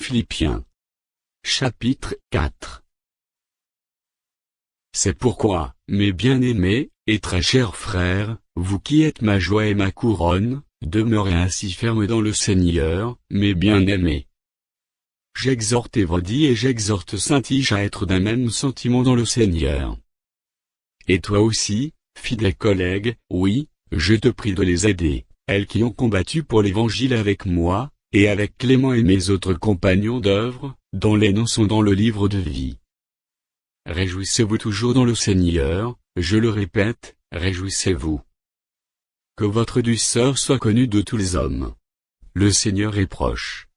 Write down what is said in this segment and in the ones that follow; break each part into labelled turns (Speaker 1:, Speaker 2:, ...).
Speaker 1: Philippiens. Chapitre 4. C'est pourquoi, mes bien-aimés, et très chers frères, vous qui êtes ma joie et ma couronne, demeurez ainsi fermes dans le Seigneur, mes bien-aimés. J'exhorte Évodie et j'exhorte Saint-Tige à être d'un même sentiment dans le Seigneur. Et toi aussi, fidèle collègue, oui, je te prie de les aider, elles qui ont combattu pour l'Évangile avec moi, et avec Clément et mes autres compagnons d'œuvre, dont les noms sont dans le livre de vie. Réjouissez-vous toujours dans le Seigneur, je le répète, réjouissez-vous. Que votre douceur soit connue de tous les hommes. Le Seigneur est proche.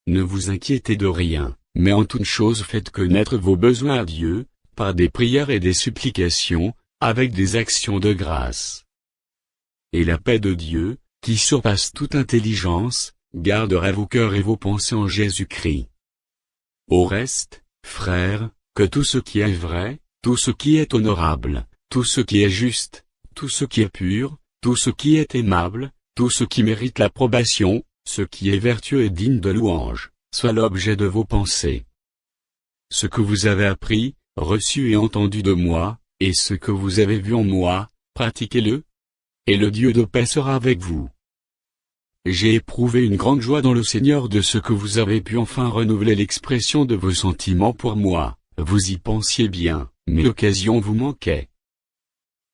Speaker 1: Ne vous inquiétez de rien, mais en toute chose faites connaître vos besoins à Dieu, par des prières et des supplications, avec des actions de grâce. Et la paix de Dieu, qui surpasse toute intelligence, gardera vos cœurs et vos pensées en Jésus-Christ. Au reste, frères, que tout ce qui est vrai, tout ce qui est honorable, tout ce qui est juste, tout ce qui est pur, tout ce qui est aimable, tout ce qui mérite l'approbation, ce qui est vertueux et digne de louange, soit l'objet de vos pensées. Ce que vous avez appris, reçu et entendu de moi, et ce que vous avez vu en moi, pratiquez-le. Et le Dieu de paix sera avec vous. J'ai éprouvé une grande joie dans le Seigneur de ce que vous avez pu enfin renouveler l'expression de vos sentiments pour moi, vous y pensiez bien, mais l'occasion vous manquait.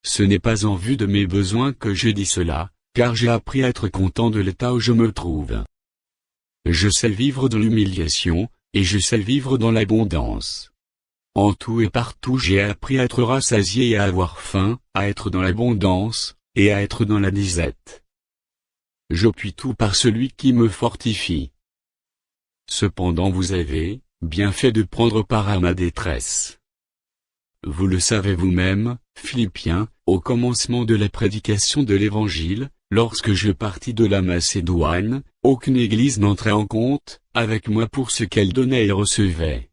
Speaker 1: Ce n'est pas en vue de mes besoins que je dis cela, car j'ai appris à être content de l'état où je me trouve. Je sais vivre dans l'humiliation, et je sais vivre dans l'abondance. En tout et partout j'ai appris à être rassasié et à avoir faim, à être dans l'abondance, et à être dans la disette. Je puis tout par celui qui me fortifie. Cependant vous avez, bien fait de prendre part à ma détresse. Vous le savez vous-même, Philippiens, au commencement de la prédication de l'Évangile, lorsque je partis de la Macédoine, aucune église n'entrait en compte, avec moi pour ce qu'elle donnait et recevait.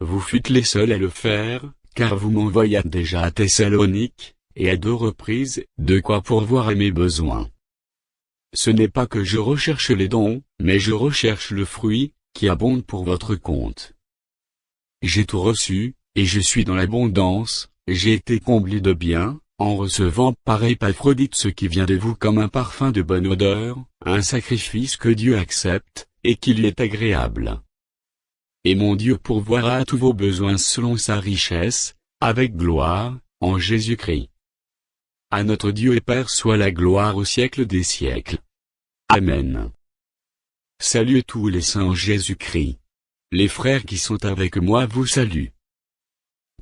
Speaker 1: Vous fûtes les seuls à le faire, car vous m'envoyâtes déjà à Thessalonique, et à 2 reprises, de quoi pourvoir à mes besoins. Ce n'est pas que je recherche les dons, mais je recherche le fruit, qui abonde pour votre compte. J'ai tout reçu, et je suis dans l'abondance, j'ai été comblé de bien, en recevant par Épaphrodite ce qui vient de vous comme un parfum de bonne odeur, un sacrifice que Dieu accepte, et qui lui est agréable. Et mon Dieu pourvoira à tous vos besoins selon sa richesse, avec gloire, en Jésus-Christ. À notre Dieu et Père soit la gloire au siècle des siècles. Amen. Saluez tous les saints en Jésus-Christ. Les frères qui sont avec moi vous saluent.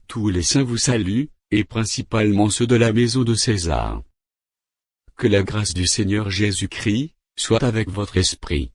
Speaker 1: Tous les saints vous saluent, et principalement ceux de la maison de César. Que la grâce du Seigneur Jésus-Christ soit avec votre esprit.